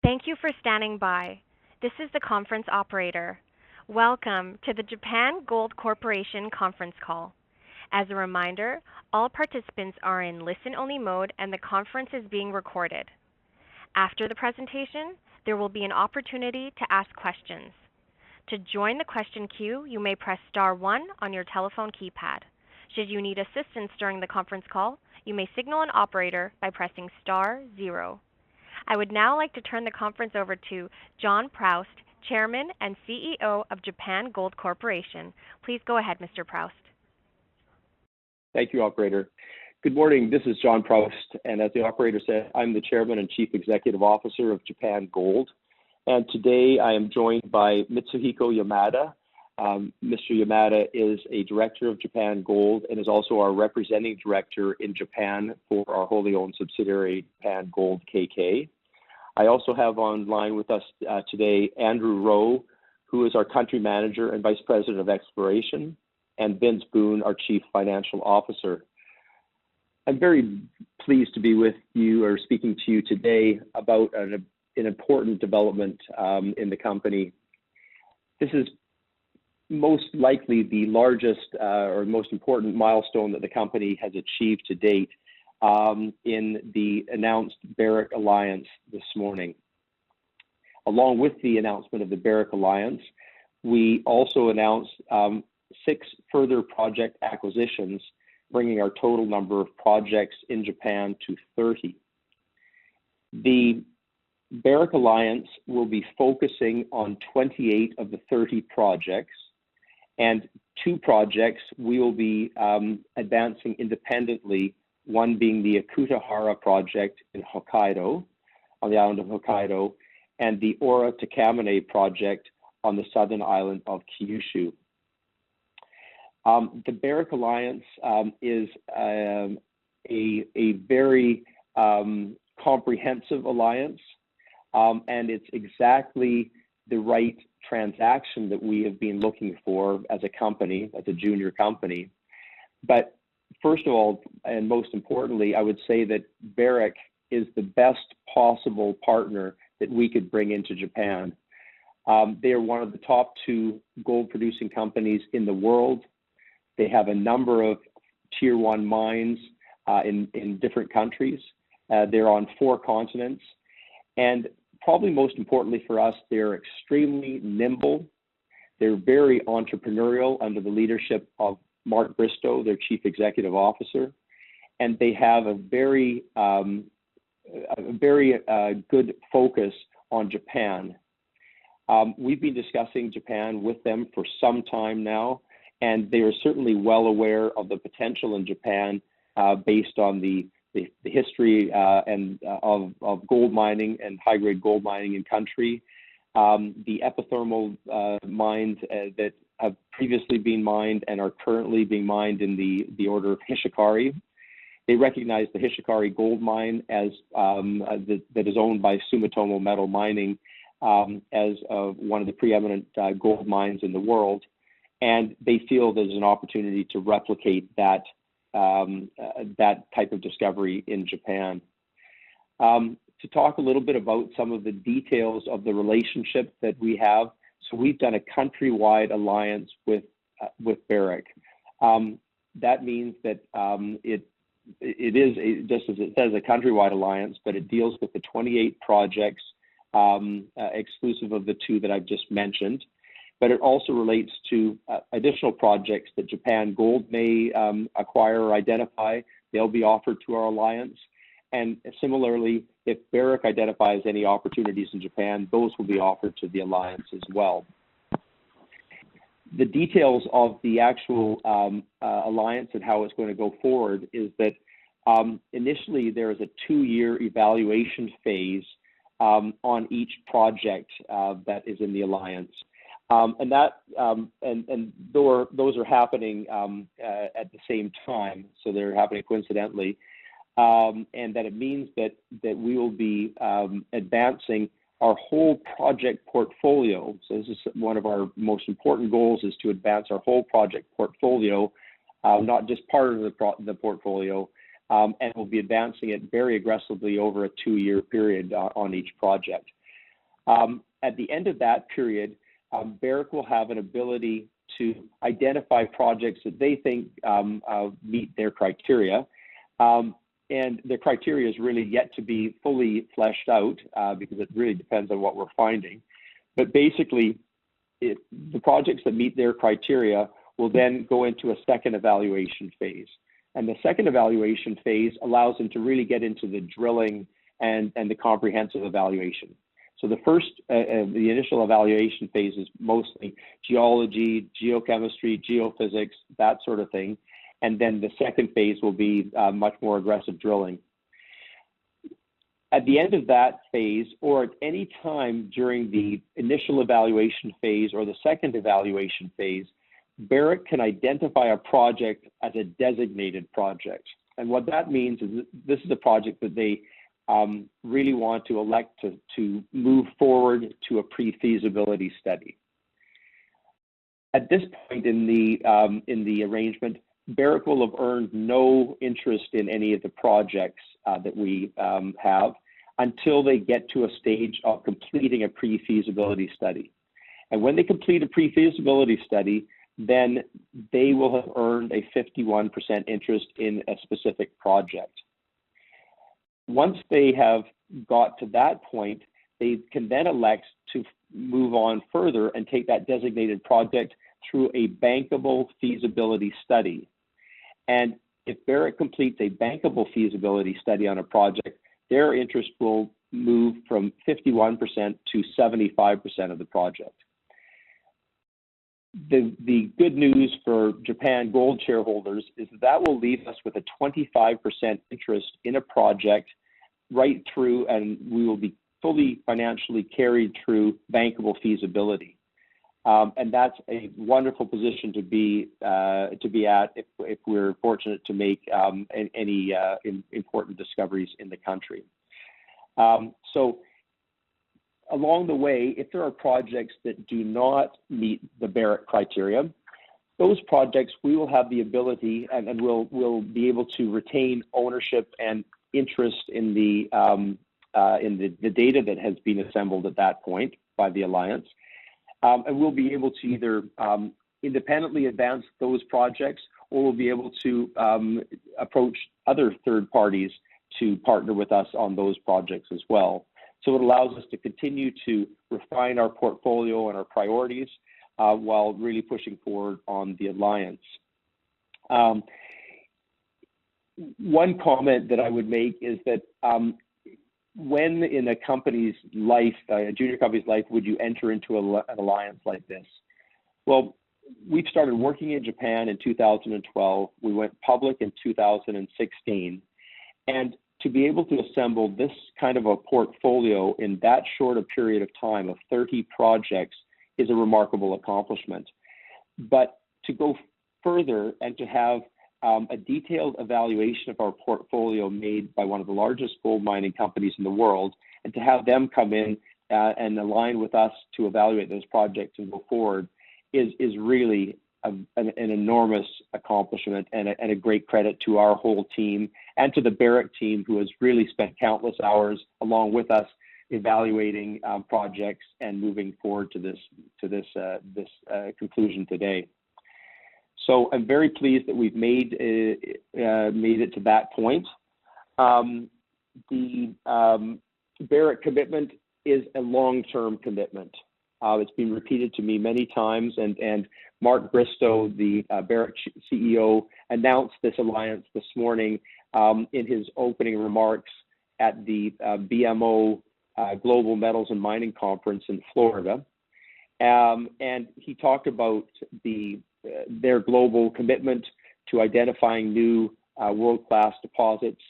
Thank you for standing by. This is the conference operator. Welcome to the Japan Gold Corporation conference call. As a reminder, all participants are in listen-only mode and the conference is being recorded. After the presentation, there will be an opportunity to ask questions. To join the question queue, you may press star 1 on your telephone keypad. Should you need assistance during the conference call, you may signal an operator by pressing star 0. I would now like to turn the conference over to John Proust, Chairman and CEO of Japan Gold Corporation. Please go ahead, Mr. Proust. Thank you, operator. Good morning. This is John Proust, and as the operator said, I'm the Chairman and Chief Executive Officer of Japan Gold. And today I am joined by Mitsuhiko Yamada. Mr. Yamada is a director of Japan Gold and is also our representing director in Japan for our wholly owned subsidiary, Japan Gold KK. I also have online with us today Andrew Rowe, who is our country manager and vice president of exploration, and Vince Boone, our chief financial officer. I'm very pleased to be with you or speaking to you today about an important development in the company. This is most likely the largest or most important milestone that the company has achieved to date in the announced Barrick Alliance this morning. Along with the announcement of the Barrick Alliance, we also announced 6 further project acquisitions, bringing our total number of projects in Japan to 30. The Barrick Alliance will be focusing on 28 of the 30 projects, and 2 projects we will be advancing independently, one being the Akutahara project in Hokkaido, on the island of Hokkaido, and the Ora Takamine project on the southern island of Kyushu. The Barrick Alliance is a very comprehensive alliance, and it's exactly the right transaction that we have been looking for as a company, as a junior company. But first of all, and most importantly, I would say that Barrick is the best possible partner that we could bring into Japan. They are one of the top 2 gold producing companies in the world. They have a number of tier 1 mines in different countries. They're on 4 continents. And probably most importantly for us, they're extremely nimble. They're very entrepreneurial under the leadership of Mark Bristow, their chief executive officer. And they have a very good focus on Japan. We've been discussing Japan with them for some time now, and they are certainly well aware of the potential in Japan based on the history of gold mining and high-grade gold mining in country, the epithermal mines that have previously been mined and are currently being mined in the order of Hishikari. They recognize the Hishikari gold mine as that is owned by Sumitomo Metal Mining as one of the preeminent gold mines in the world, and they feel there's an opportunity to replicate that type of discovery in Japan. To talk a little bit about some of the details of the relationship that we have, so we've done a countrywide alliance with Barrick. That means that it is, just as it says, a countrywide alliance, but it deals with the 28 projects exclusive of the 2 that I've just mentioned. But it also relates to additional projects that Japan Gold may acquire or identify. They'll be offered to our alliance. And similarly, if Barrick identifies any opportunities in Japan, those will be offered to the alliance as well. The details of the actual alliance and how it's going to go forward is that initially there is a 2-year evaluation phase on each project that is in the alliance. And those are happening at the same time, so they're happening coincidentally, and that it means that we will be advancing our whole project portfolio. So this is one of our most important goals, is to advance our whole project portfolio, not just part of the portfolio, and we'll be advancing it very aggressively over a 2-year period on each project. At the end of that period, Barrick will have an ability to identify projects that they think meet their criteria. And the criteria is really yet to be fully fleshed out because it really depends on what we're finding. But basically, the projects that meet their criteria will then go into a second evaluation phase. And the second evaluation phase allows them to really get into the drilling and the comprehensive evaluation. So the the initial evaluation phase is mostly geology, geochemistry, geophysics, that sort of thing. And then the second phase will be much more aggressive drilling. At the end of that phase, or at any time during the initial evaluation phase or the second evaluation phase, Barrick can identify a project as a designated project. And what that means is this is a project that they really want to elect to move forward to a pre-feasibility study. At this point in the arrangement, Barrick will have earned no interest in any of the projects that we have until they get to a stage of completing a pre-feasibility study. And when they complete a pre-feasibility study, then they will have earned a 51% interest in a specific project. Once they have got to that point, they can then elect to move on further and take that designated project through a bankable feasibility study. And if Barrick completes a bankable feasibility study on a project, their interest will move from 51% to 75% of the project. The good news for Japan Gold shareholders is that will leave us with a 25% interest in a project right through, and we will be fully financially carried through bankable feasibility. And that's a wonderful position to be at if we're fortunate to make any important discoveries in the country. So along the way, if there are projects that do not meet the Barrick criteria, those projects we will have the ability and we'll be able to retain ownership and interest in the data that has been assembled at that point by the Alliance. And we'll be able to either independently advance those projects, or we'll be able to approach other third parties to partner with us on those projects as well. So it allows us to continue to refine our portfolio and our priorities while really pushing forward on the Alliance. One comment that I would make is that when in a company's life, a junior company's life, would you enter into an alliance like this? Well, we've started working in Japan in 2012. We went public in 2016. And to be able to assemble this kind of a portfolio in that short a period of time of 30 projects is a remarkable accomplishment. But to go further and to have a detailed evaluation of our portfolio made by one of the largest gold mining companies in the world, and to have them come in and align with us to evaluate those projects and go forward is really an enormous accomplishment and a great credit to our whole team and to the Barrick team, who has really spent countless hours along with us evaluating projects and moving forward to this conclusion today. So I'm very pleased that we've made it to that point. The Barrick commitment is a long-term commitment. It's been repeated to me many times, and Mark Bristow, the Barrick CEO, announced this alliance this morning in his opening remarks at the BMO Global Metals and Mining Conference in Florida. And he talked about their global commitment to identifying new world-class deposits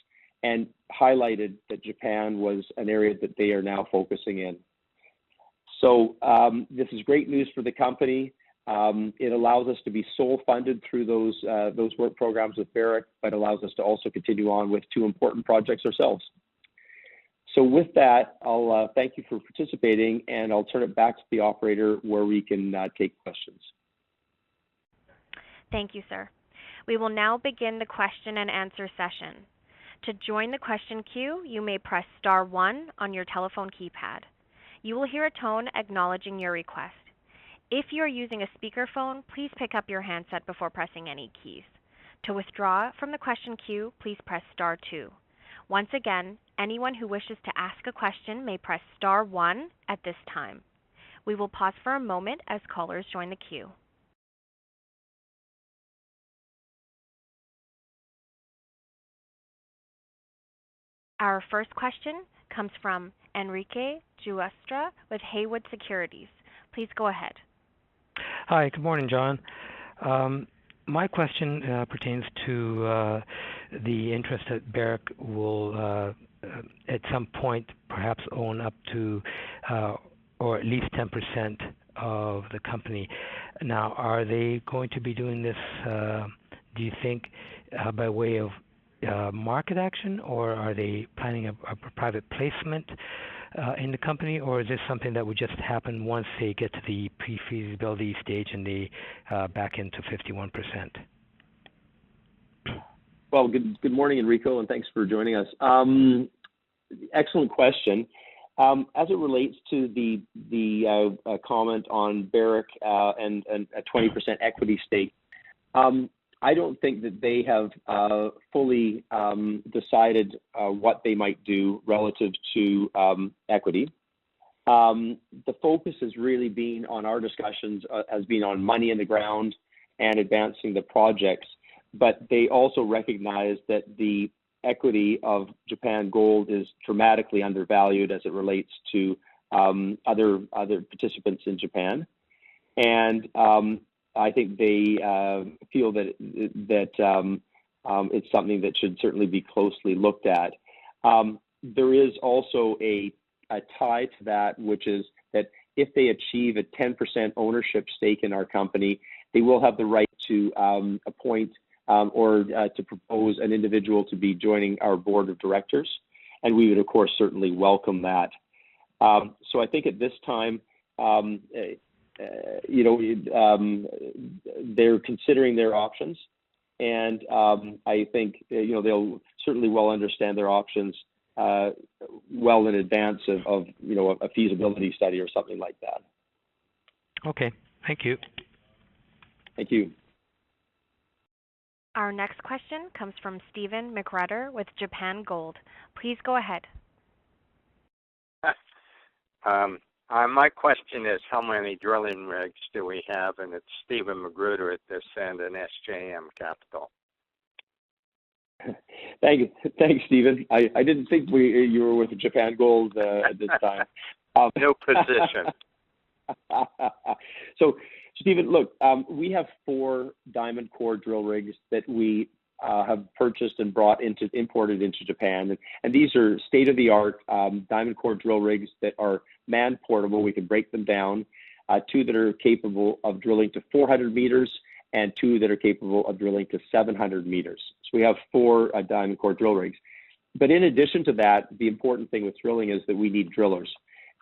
and highlighted that Japan was an area that they are now focusing in. So this is great news for the company. It allows us to be sole funded through those work programs with Barrick, but allows us to also continue on with two important projects ourselves. So with that, I'll thank you for participating, and I'll turn it back to the operator where we can take questions. Thank you, sir. We will now begin the question and answer session. To join the question queue, you may press *1 on your telephone keypad. You will hear a tone acknowledging your request. If you are using a speakerphone, please pick up your handset before pressing any keys. To withdraw from the question queue, please press star 2. Once again, anyone who wishes to ask a question may press star 1 at this time. We will pause for a moment as callers join the queue. Our first question comes from Enrique Giustra with Haywood Securities. Please go ahead. Hi, good morning, John. My question pertains to the interest that Barrick will at some point perhaps own up to or at least 10% of the company. Now, are they going to be doing this, do you think, by way of market action, or are they planning a private placement in the company, or is this something that would just happen once they get to the pre-feasibility stage and they back into 51%? Well, good morning, Enrico, and thanks for joining us. Excellent question. As it relates to the comment on Barrick and a 20% equity stake, I don't think that they have fully decided what they might do relative to equity. The focus has really been on our discussions, has been on money in the ground and advancing the projects, but they also recognize that the equity of Japan Gold is dramatically undervalued as it relates to other participants in Japan. And I think they feel that it's something that should certainly be closely looked at. There is also a tie to that, which is that if they achieve a 10% ownership stake in our company, they will have the right to appoint or to propose an individual to be joining our board of directors. And we would, of course, certainly welcome that. So I think at this time, they're considering their options, and I think they'll certainly well understand their options well in advance of a feasibility study or something like that. Okay, thank you. Thank you. Our next question comes from Stephen McRudder with Japan Gold. Please go ahead. My question is, how many drilling rigs do we have? And it's Stephen McGruder at this end in SJM Capital. Thanks, Stephen. I didn't think you were with Japan Gold at this time. No position. So, Stephen, look, we have 4 diamond core drill rigs that we have purchased and imported into Japan, and these are state-of-the-art diamond core drill rigs that are man-portable. We can break them down. 2 that are capable of drilling to 400 meters, and 2 that are capable of drilling to 700 meters. So we have 4 diamond core drill rigs. But in addition to that, the important thing with drilling is that we need drillers,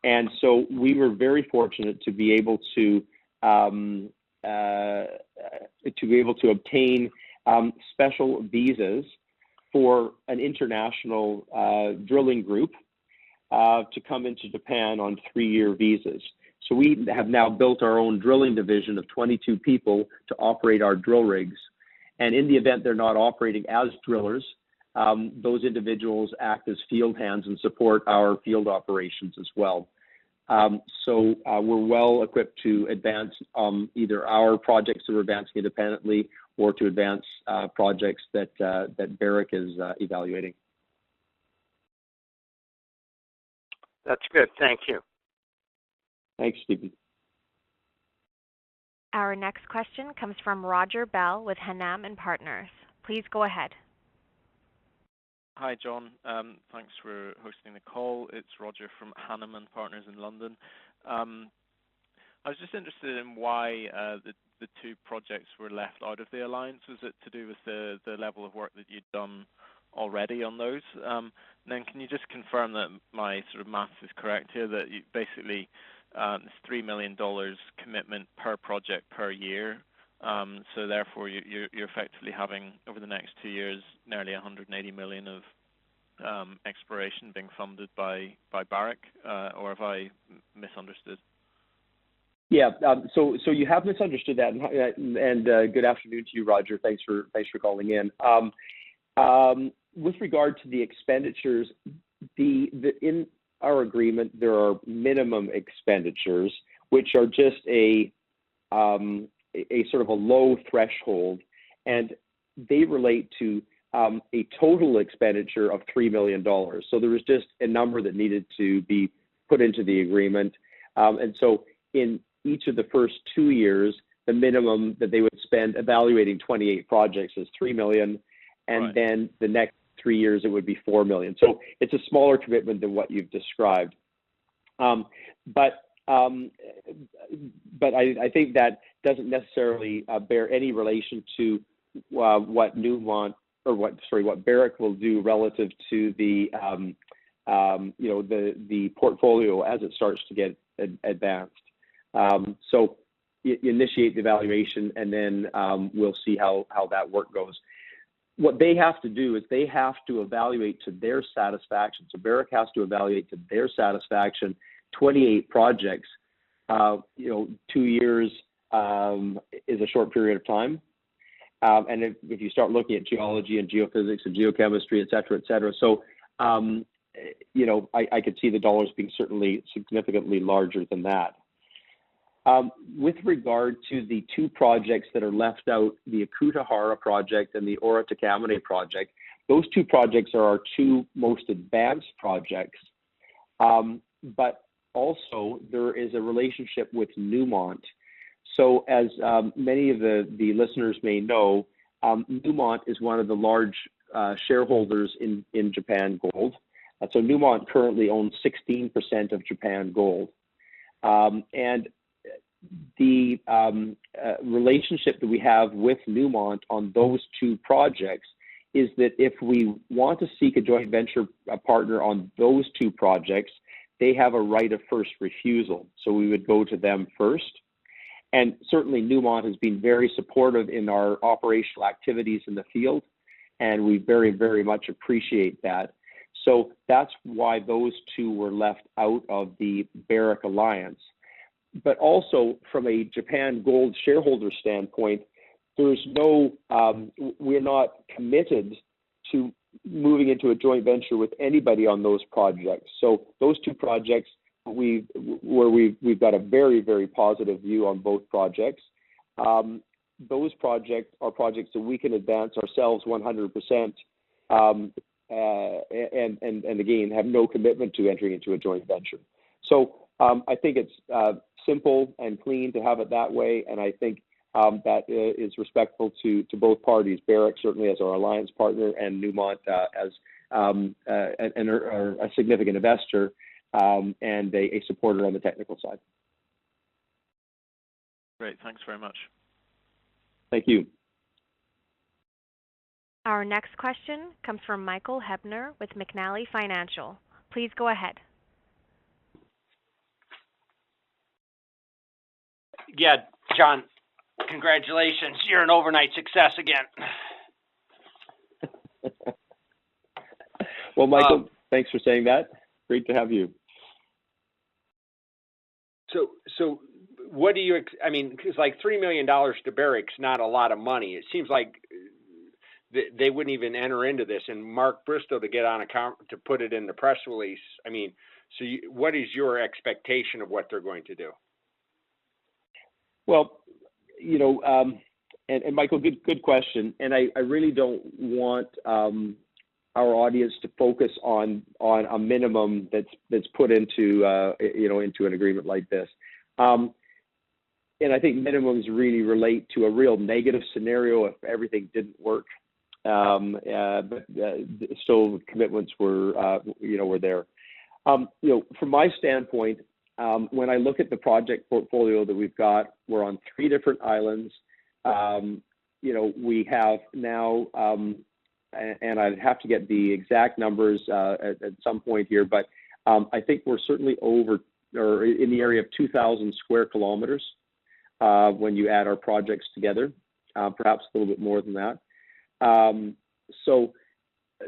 and so we were very fortunate to be able to obtain special visas for an international drilling group to come into Japan on 3-year visas. So we have now built our own drilling division of 22 people to operate our drill rigs. And in the event they're not operating as drillers, those individuals act as field hands and support our field operations as well. So we're well equipped to advance either our projects that we're advancing independently or to advance projects that Barrick is evaluating. That's good. Thank you. Thanks, Stephen. Our next question comes from Roger Bell with Hanam & Partners. Please go ahead. Hi, John. Thanks for hosting the call. It's Roger from Hanam & Partners in London. I was just interested in why the 2 projects were left out of the alliance. Was it to do with the level of work that you'd done already on those? And then can you just confirm that my sort of maths is correct here, that you basically it's $3 million commitment per project per year. So therefore you're effectively having over the next 2 years nearly $180 million of exploration being funded by Barrick, or have I misunderstood. Yeah, so you have misunderstood that, and good afternoon to you, Roger. Thanks for calling in. With regard to the expenditures, in our agreement there are minimum expenditures, which are just a sort of a low threshold, and they relate to a total expenditure of $3 million. So there was just a number that needed to be put into the agreement, and so in each of the first 2 years, the minimum that they would spend evaluating 28 projects is $3 million, and right. Then the next 3 years it would be $4 million. So it's a smaller commitment than what you've described. But I think that doesn't necessarily bear any relation to what Newmont or what Barrick will do relative to the the portfolio as it starts to get advanced. So you initiate the evaluation, and then we'll see how that work goes. What they have to do is they have to evaluate to their satisfaction. So Barrick has to evaluate to their satisfaction 28 projects. 2 years is a short period of time. And if you start looking at geology and geophysics and geochemistry, et cetera, so I could see the dollars being certainly significantly larger than that. With regard to the 2 projects that are left out, the Akutahara project and the Ora Takamine project, those 2 projects are our 2 most advanced projects. But also there is a relationship with Newmont. So as many of the listeners may know, Newmont is one of the large shareholders in Japan Gold. So Newmont currently owns 16% of Japan Gold. And the relationship that we have with Newmont on those 2 projects is that if we want to seek a joint venture partner on those 2 projects, they have a right of first refusal. So we would go to them first. And certainly Newmont has been very supportive in our operational activities in the field, and we very, very much appreciate that. So that's why those 2 were left out of the Barrick Alliance. But also from a Japan Gold shareholder standpoint, there's no, we're not committed to moving into a joint venture with anybody on those projects. So those 2 projects, we've got a very, very positive view on both projects. Those projects are projects that we can advance ourselves 100%, and again, have no commitment to entering into a joint venture. So I think it's simple and clean to have it that way, and I think that is respectful to both parties. Barrick certainly as our alliance partner, and Newmont as a significant investor and a supporter on the technical side. Great, thanks very much. Thank you. Our next question comes from Michael Hebner with McNally Financial. Please go ahead. Yeah, John, congratulations. You're an overnight success again. Well, Michael, thanks for saying that. Great to have you. So what do you, I mean, because like $3 million to Barrick's not a lot of money. It seems like they wouldn't even enter into this. And Mark Bristow to get on to put it in the press release. I mean, so what is your expectation of what they're going to do? Well, and Michael, good question. And I really don't want our audience to focus on a minimum that's put into into an agreement like this. And I think minimums really relate to a real negative scenario if everything didn't work. But still, commitments were there. From my standpoint, when I look at the project portfolio that we've got, we're on 3 different islands. We have now, and I'd have to get the exact numbers at some point here, but I think we're certainly over or in the area of 2,000 square kilometers when you add our projects together, perhaps a little bit more than that. So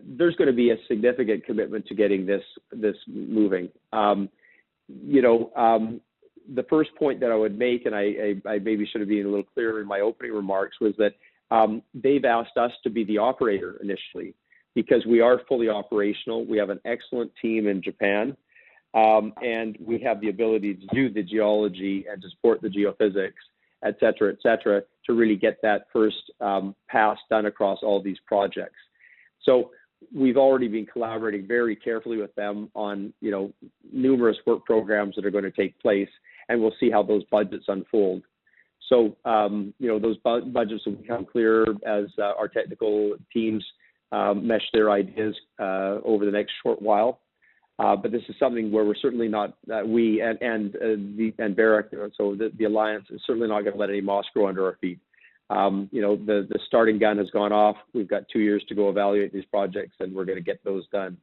there's going to be a significant commitment to getting this moving. the first point that I would make, and I maybe should have been a little clearer in my opening remarks, was that they've asked us to be the operator initially because we are fully operational. We have an excellent team in Japan, and we have the ability to do the geology and to support the geophysics, et cetera, to really get that first pass done across all these projects. So we've already been collaborating very carefully with them on, numerous work programs that are going to take place, and we'll see how those budgets unfold. So, those budgets will become clearer as our technical teams mesh their ideas over the next short while. But this is something where we're certainly not, we and Barrick, so the Alliance is certainly not going to let any moss grow under our feet. The starting gun has gone off. We've got 2 years to go evaluate these projects, and we're going to get those done.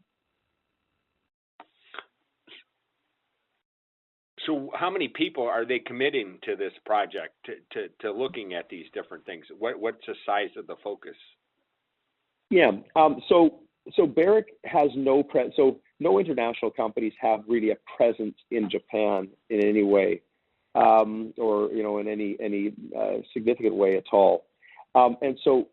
So how many people are they committing to this project, to looking at these different things? What's the size of the focus? Yeah, so Barrick has no international companies have really a presence in Japan in any way, or in any significant way at all. And so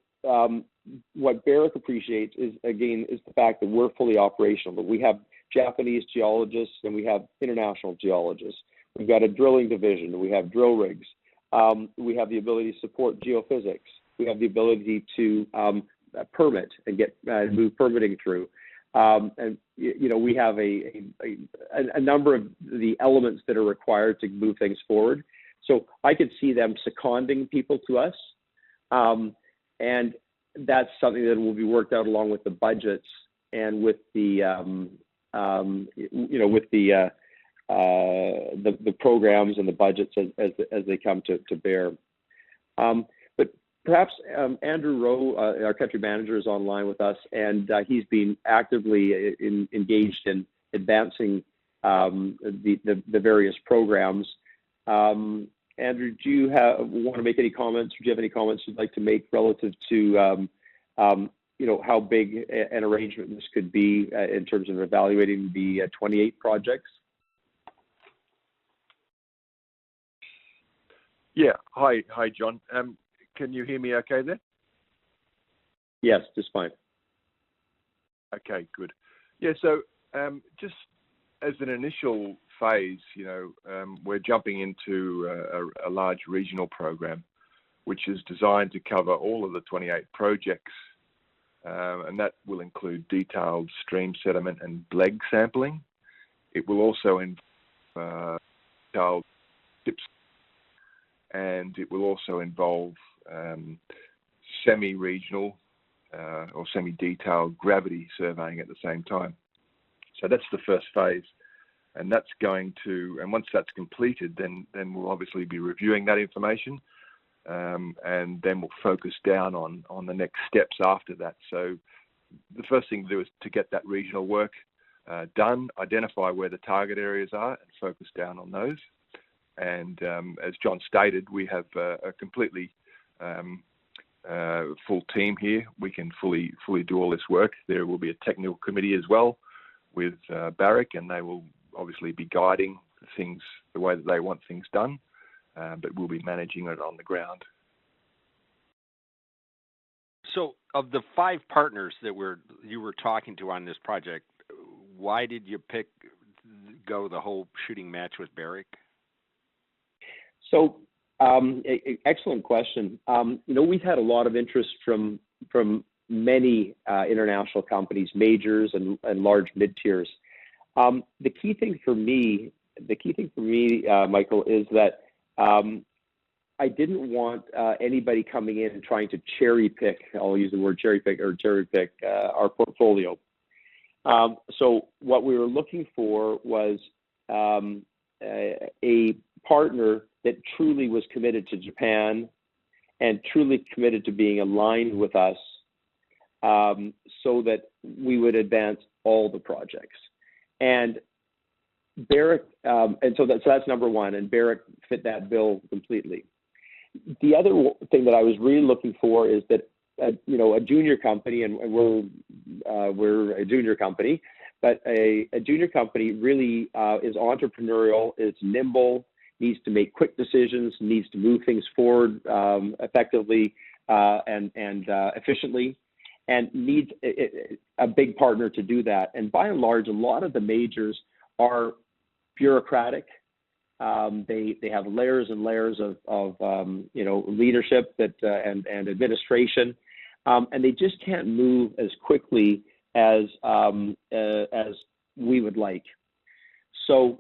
what Barrick appreciates is the fact that we're fully operational, that we have Japanese geologists and we have international geologists. We've got a drilling division, we have drill rigs. We have the ability to support geophysics. We have the ability to permit and move permitting through. And we have a number of the elements that are required to move things forward. So I could see them seconding people to us, and that's something that will be worked out along with the budgets and with the the programs and the budgets as they come to bear. But perhaps Andrew Rowe, our country manager, is online with us, and he's been actively engaged in advancing the various programs. Andrew, do you want to make any comments? Or do you have any comments you'd like to make relative to how big an arrangement this could be in terms of evaluating the 28 projects? Yeah. Hi, John. Can you hear me okay there? Yes, just fine. Okay, good. Yeah, so just as an initial phase, we're jumping into a large regional program, which is designed to cover all of the 28 projects, and that will include detailed stream sediment and BLEG sampling. It will also involve detailed tips, and it will also involve semi-regional or semi-detailed gravity surveying at the same time. So that's the first phase, and that's going to, and once that's completed, then we'll obviously be reviewing that information, and then we'll focus down on the next steps after that. So the first thing to do is to get that regional work done, identify where the target areas are, and focus down on those. And as John stated, we have a completely full team here. We can fully do all this work. There will be a technical committee as well with Barrick, and they will obviously be guiding things the way that they want things done, but we'll be managing it on the ground. So of the 5 partners that you were talking to on this project, why did you go the whole shooting match with Barrick? So, excellent question. We've had a lot of interest from many international companies, majors and large mid-tiers. The key thing for me, Michael, is that I didn't want anybody coming in and trying to cherry pick. I'll use the word cherry pick our portfolio. So what we were looking for was a partner that truly was committed to Japan and truly committed to being aligned with us, so that we would advance all the projects. And Barrick, and so that's number one, and Barrick fit that bill completely. The other thing that I was really looking for is that a junior company, and we're a junior company, but a junior company really is entrepreneurial, is nimble, needs to make quick decisions, needs to move things forward effectively and efficiently, and needs a big partner to do that. And by and large, a lot of the majors are bureaucratic. They have layers and layers of leadership and administration, and they just can't move as quickly as we would like. So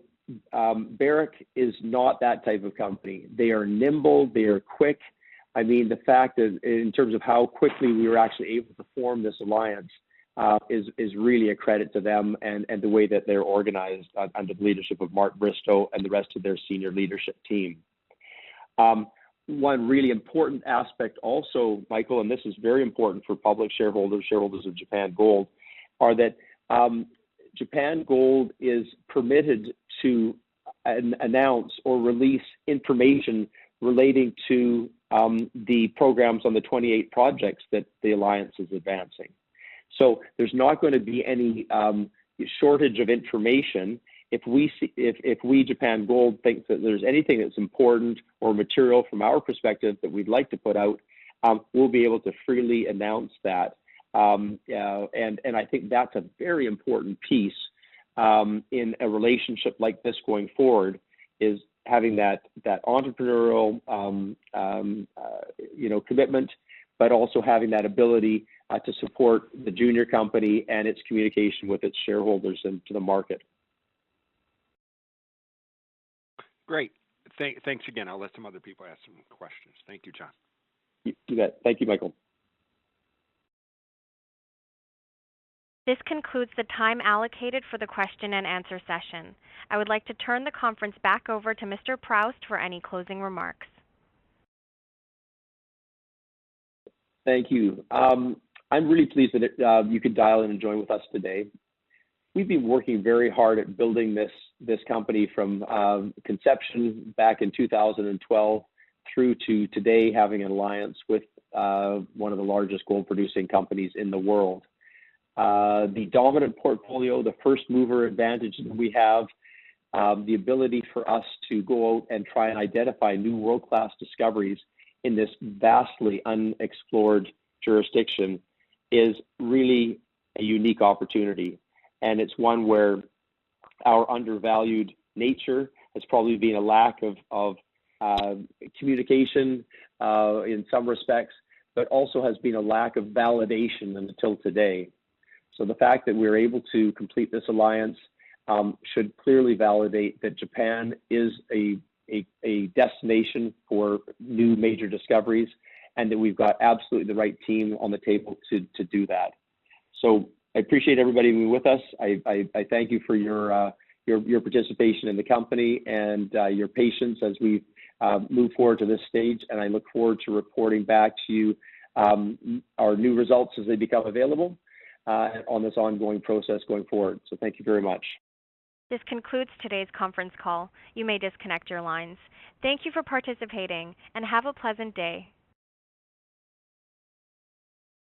Barrick is not that type of company. They are nimble, they are quick. I mean, the fact that in terms of how quickly we were actually able to form this alliance is really a credit to them and the way that they're organized under the leadership of Mark Bristow and the rest of their senior leadership team. One really important aspect also, Michael, and this is very important for public shareholders, shareholders of Japan Gold, are that Japan Gold is permitted to announce or release information relating to the programs on the 28 projects that the Alliance is advancing. So there's not going to be any shortage of information. If we, Japan Gold, think that there's anything that's important or material from our perspective that we'd like to put out, we'll be able to freely announce that. And I think that's a very important piece in a relationship like this going forward, is having that entrepreneurial commitment, but also having that ability to support the junior company and its communication with its shareholders and to the market. Great. Thanks again. I'll let some other people ask some questions. Thank you, John. You bet. Thank you, Michael. This concludes the time allocated for the question and answer session. I would like to turn the conference back over to Mr. Proust for any closing remarks. Thank you. I'm really pleased that you could dial in and join with us today. We've been working very hard at building this company from conception back in 2012 through to today, having an alliance with one of the largest gold producing companies in the world. The dominant portfolio, the first mover advantage that we have, the ability for us to go out and try and identify new world-class discoveries in this vastly unexplored jurisdiction is really a unique opportunity. And it's one where our undervalued nature has probably been a lack of communication in some respects, but also has been a lack of validation until today. So the fact that we're able to complete this alliance should clearly validate that Japan is a destination for new major discoveries, and that we've got absolutely the right team on the table to do that. So I appreciate everybody being with us. I thank you for your participation in the company and your patience as we move forward to this stage. And I look forward to reporting back to you our new results as they become available on this ongoing process going forward. So thank you very much. This concludes today's conference call. You may disconnect your lines. Thank you for participating and have a pleasant day.